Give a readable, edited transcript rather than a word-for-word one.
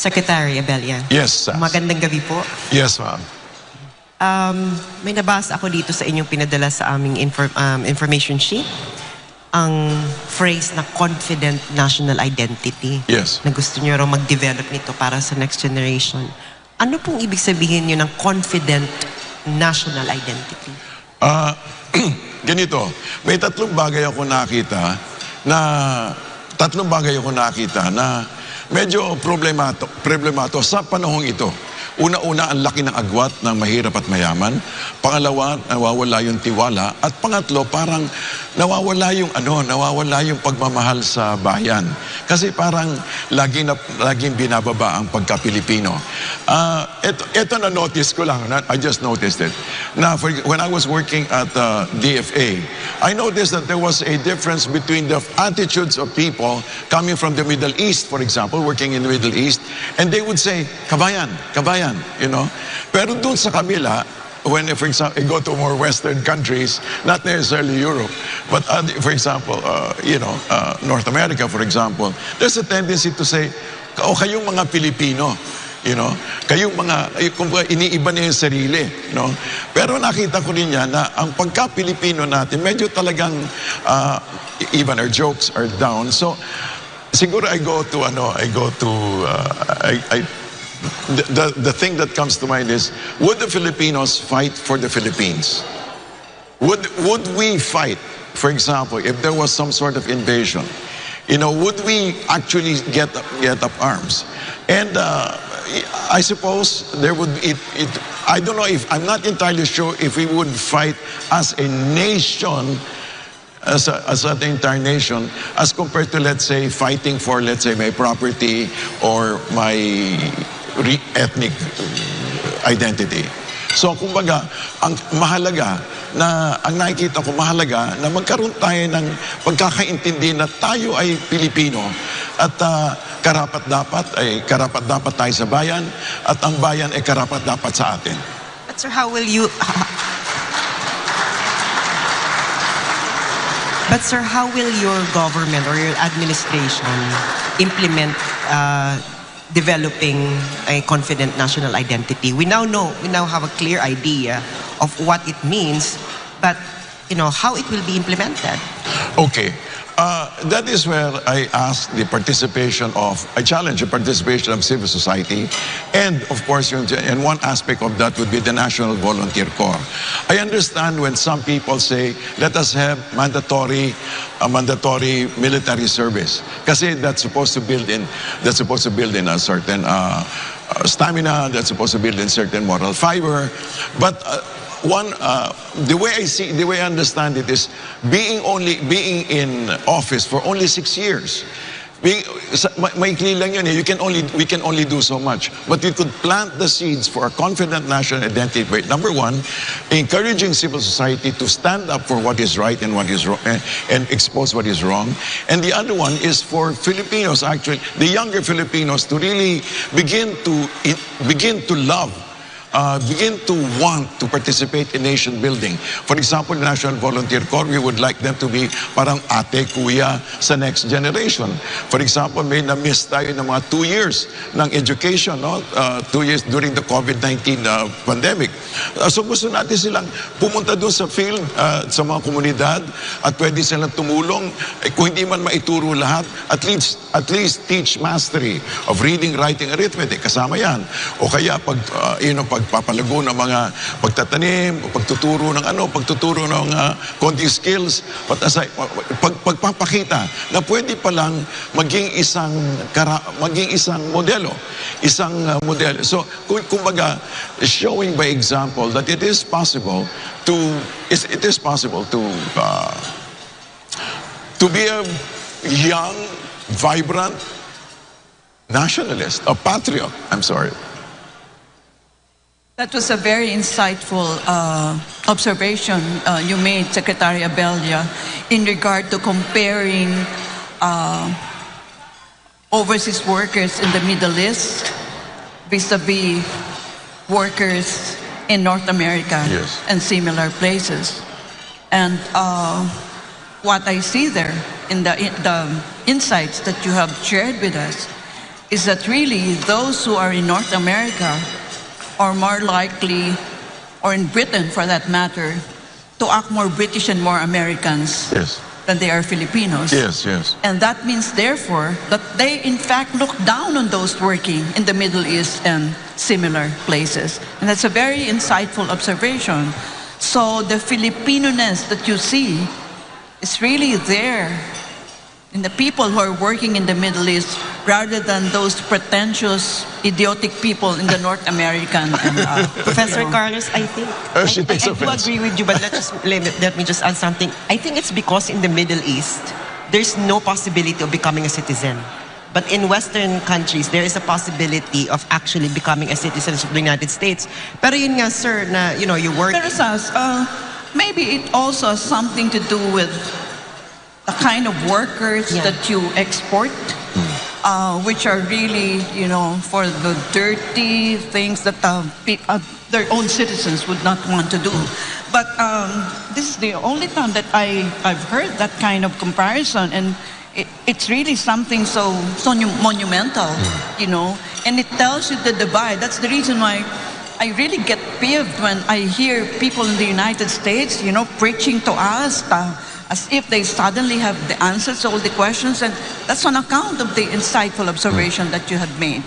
Secretary Abella. Yes, Magandang gabi po. Yes, ma'am. May nabasa ako dito sa inyong pinadala sa aming information sheet. Ang phrase na confident national identity. Yes. Na gusto nyo raw mag-develop nito para sa next generation. Ano pong ibig sabihin nyo ng confident national identity? Ganito, may tatlong bagay ako nakita na medyo problemato sa panahong ito. Una-una, ang laki ng agwat ng mahirap at mayaman. Pangalawa, nawawala yung tiwala. At pangatlo, parang nawawala yung pagmamahal sa bayan. Kasi parang laging binababa ang pagka-Pilipino. Ito na-notice ko lang, I just noticed it. Now, when I was working at DFA, I noticed that there was a difference between the attitudes of people coming from the Middle East, for example, working in the Middle East, and they would say, kabayan, kabayan. You know, pero doon sa kabila, when, for example, I go to more Western countries, not necessarily Europe, but for example, North America, for example, there's a tendency to say, kayong mga Pilipino, you know, kayong mga, iniiba na yung sarili, you know. Pero nakita ko rin yan na ang pagka-Pilipino natin, medyo talagang, even our jokes are down. So, siguro the thing that comes to mind is, would the Filipinos fight for the Philippines? Would we fight, for example, if there was some sort of invasion? You know, would we actually get up arms? And I suppose there would I don't know if, I'm not entirely sure if we would fight as a nation, as an entire nation, as compared to, let's say, fighting for, let's say, my property or my ethnic identity. So, kumbaga, ang nakikita ko mahalaga na magkaroon tayo ng pagkakaintindi na tayo ay Pilipino at karapat-dapat tayo sa bayan at ang bayan ay karapat-dapat sa atin. But sir, how will you... But sir, how will your government or your administration implement developing a confident national identity? We now have a clear idea of what it means, but you know how it will be implemented. Okay. That is where I challenge the participation of civil society, and of course, and one aspect of that would be the National Volunteer Corps. I understand when some people say, let us have mandatory military service, kasi that's supposed to build in a certain stamina, that's supposed to build in certain moral fiber, but the way I understand it is being in office for only 6 years. Maikli lang yun, we can only do so much. But we could plant the seeds for a confident national identity. Number one, encouraging civil society to stand up for what is right and what is wrong, and expose what is wrong. And the other one is for Filipinos, actually, the younger Filipinos, to really begin to love, begin to want to participate in nation building. For example, the National Volunteer Corps, we would like them to be parang ate, kuya sa next generation. For example, may na-miss tayo ng mga 2 years ng education, no? 2 years during the COVID-19 pandemic. So gusto natin silang pumunta doon sa field, sa mga komunidad, at pwede silang tumulong. Kung hindi man maituro lahat, at least teach mastery of reading, writing, arithmetic. Kasama yan. O kaya pagpapalago ng mga pagtatanim, pagtuturo ng konting skills, pagpapakita na pwede palang maging isang modelo. So, kumbaga, showing by example that it is possible to be a young, vibrant nationalist, a patriot. I'm sorry. That was a very insightful observation you made, Secretary Abella, in regard to comparing overseas workers in the Middle East vis-a-vis workers in North America. Yes. And similar places. And what I see there in the insights that you have shared with us is that really those who are in North America are more likely, or in Britain for that matter, to act more British and more Americans Yes. than they are Filipinos. Yes, yes. And that means, therefore, that they in fact look down on those working in the Middle East and similar places. And that's a very insightful observation. So the Filipino-ness that you see is really there in the people who are working in the Middle East, rather than those pretentious, idiotic people in the North American. And, Professor Carlos, I think She I takes do offense. agree with you, but let me just add something. I think it's because in the Middle East, there's no possibility of becoming a citizen. But in Western countries, there is a possibility of actually becoming a citizen of the United States. Pero yun nga, sir, na, you know, you work... Pero Sas, maybe it also has something to do with the kind of workers that you export, which are really, you know, for the dirty things that their own citizens would not want to do. But this is the only time that I've heard that kind of comparison, and it's really something so monumental, you know, and it tells you the divide. That's the reason why I really get peeved when I hear people in the United States, you know, preaching to us as if they suddenly have the answers to all the questions, and that's on account of the insightful observation that you had made.